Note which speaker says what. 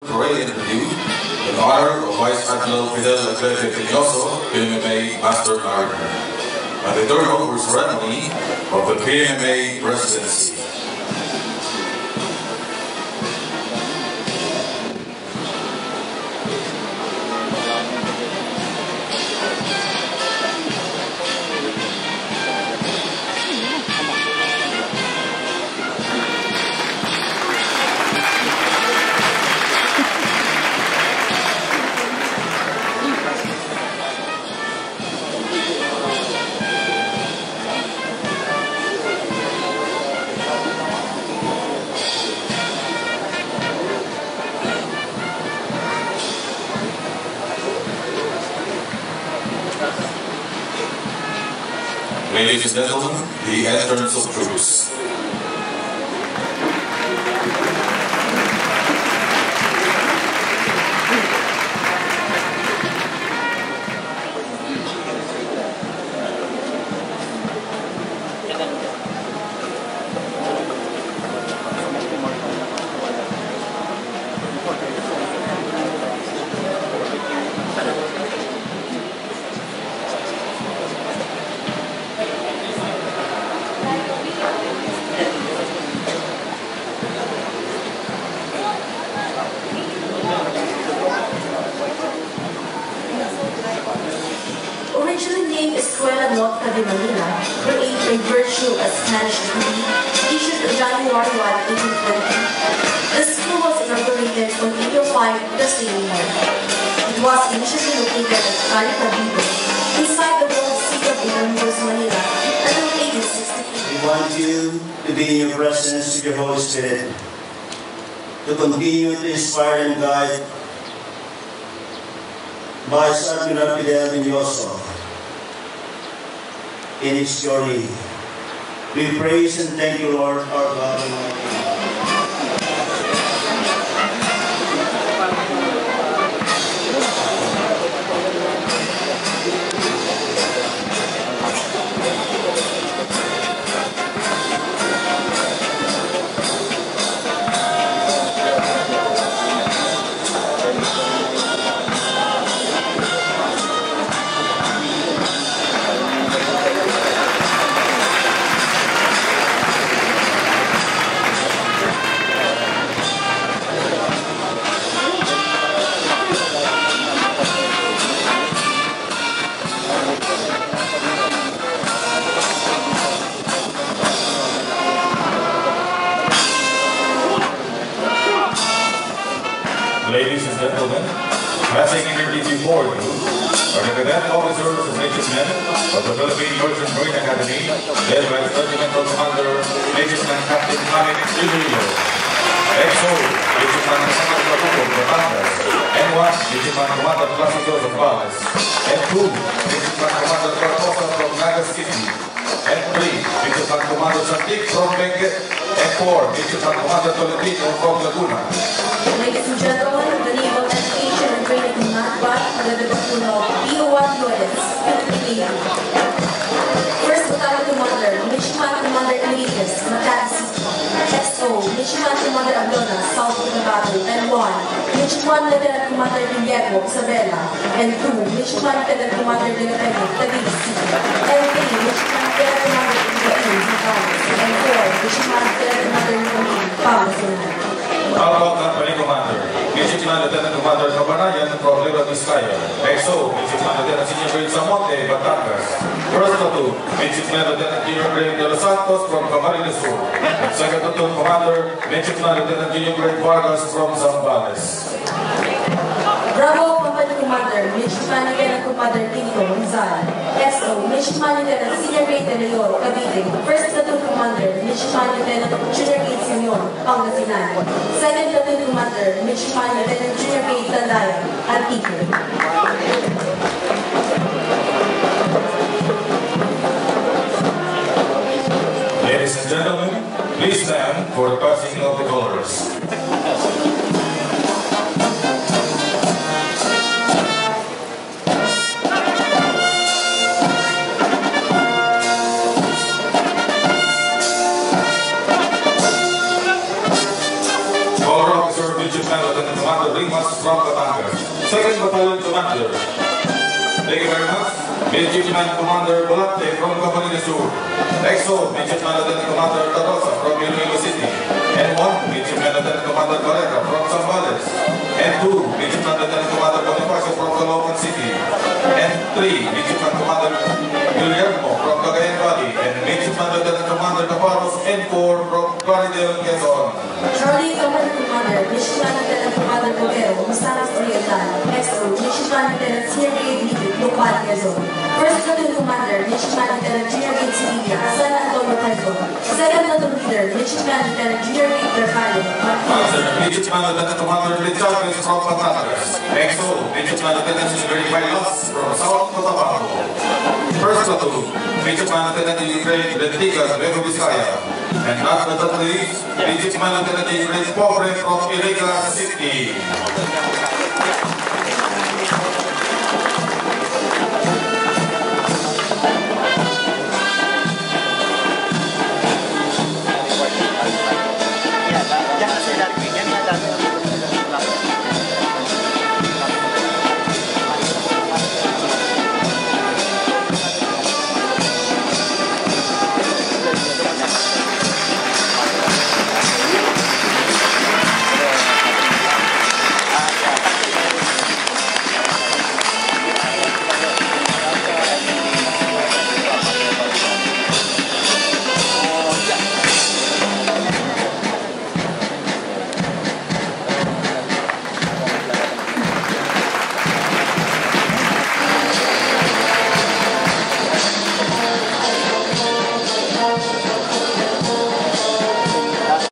Speaker 1: Parade interview in honor of Vice Admiral Fidel Aglete Peñoso, PMMA Master Mariner, and the turnover ceremony of the PMMA Presidency. Ladies and gentlemen, the entrance of troops.
Speaker 2: Original name Escuela Norte de Manila, created by virtue of Spanish degree, issued on January 1, 1820. The school was inaugurated on April 5 the same year. It was initially located at Cali Cavite, inside the walled city of Intramuros, Manila, until 1863.
Speaker 3: We want you to be in your presence with your Holy Spirit, to continue to inspire and guide Vice Admiral Fidel Peñoso in his journey. We praise and thank you, Lord, our God and our King.
Speaker 1: Ladies and gentlemen, passing immediately before you are the cadet officers and midshipmen of the Philippine Merchant Marine Academy, led by Regimental Commander Midshipman Captain Jaime Rillo. XO, Midshipman Commander Rapuco Batangas, N1, Midshipman Commander Placido Zambales, N2, Midshipman Commander Cartosa from Nagas City, N3, Midshipman Commander Santik from Benguet, N4, Midshipman Commander Tolentino from Laguna.
Speaker 2: Ladies and gentlemen, the Naval Education and Training Command under the platoon of PO1 units, Philippine Navy. First Battalion Commander, Midshipman Commander Emeritus, Makati City. SO, Midshipman Commander Aglona, South Cotabato, N1, Midshipman Lieutenant Commander Diego, Isabela, N2, Midshipman Lieutenant Commander De La Peña, Cavite City. N3, Midshipman Lieutenant Commander Ibrahim, Zambales. N4, Midshipman Lieutenant Commander Ibrahim, Pangasinan.
Speaker 1: Outbound Company Commander, Midshipman Lieutenant Commander Cabanayan from Libra Vizcaya. XO, Midshipman Lieutenant Senior Grade Samonte, Batangas. First Platoon, Midshipman Lieutenant Junior Grade De Los Santos from Camarines Sur. Second Platoon Commander, Midshipman Lieutenant Junior Grade Vargas from Zambales.
Speaker 2: Bravo Company Commander, Midshipman Lieutenant Commander Tinto, Rizal. SO, Midshipman Lieutenant Senior Grade De Leon, Cavite. First Platoon Commander, Midshipman Lieutenant Junior Grade Simeon, Pangasinan. Second Platoon Commander, Midshipman Lieutenant Junior Grade Tandayan, Antique.
Speaker 1: Ladies and gentlemen, please stand for the passing of the colors. Midshipman Lieutenant Commander Commander Rimas from Batangas. Second Battalion Commander. Thank you very much. Midshipman Commander Bolante from Camarines Sur. EXO, Midshipman Lieutenant Commander Tarosa from Iloilo City. And 1, Midshipman Lieutenant Commander Barrera from Zambales. And 2, Midshipman Lieutenant Commander Bonifacio from Caloocan City. And 3, Midshipman Commander Guillermo from Cagayan Valley. And Midshipman Lieutenant Commander Taparos and 4 from Plaridel, Quezon.
Speaker 2: Charlie Company Commander, Midshipman Lieutenant Commander Cordero, Mustamas Oriental. EXO, Midshipman Lieutenant Senior Grade Leader, Local, Quezon. First Platoon Commander, Midshipman Lieutenant Junior Grade Sevilla, San Antonio, Quezon. Second Platoon Leader, Midshipman Lieutenant Junior Grade Carvalho,
Speaker 1: Answer, Midshipman Lieutenant Commander Lichaves from Batangas. EXO, Midshipman Lieutenant Senior Grade Bailas from South Cotabato. First Platoon, Midshipman Lieutenant Senior Grade Lentigas, Nueva Vizcaya. And last but not least, Midshipman Lieutenant Senior Grade Pobre from Iriga City.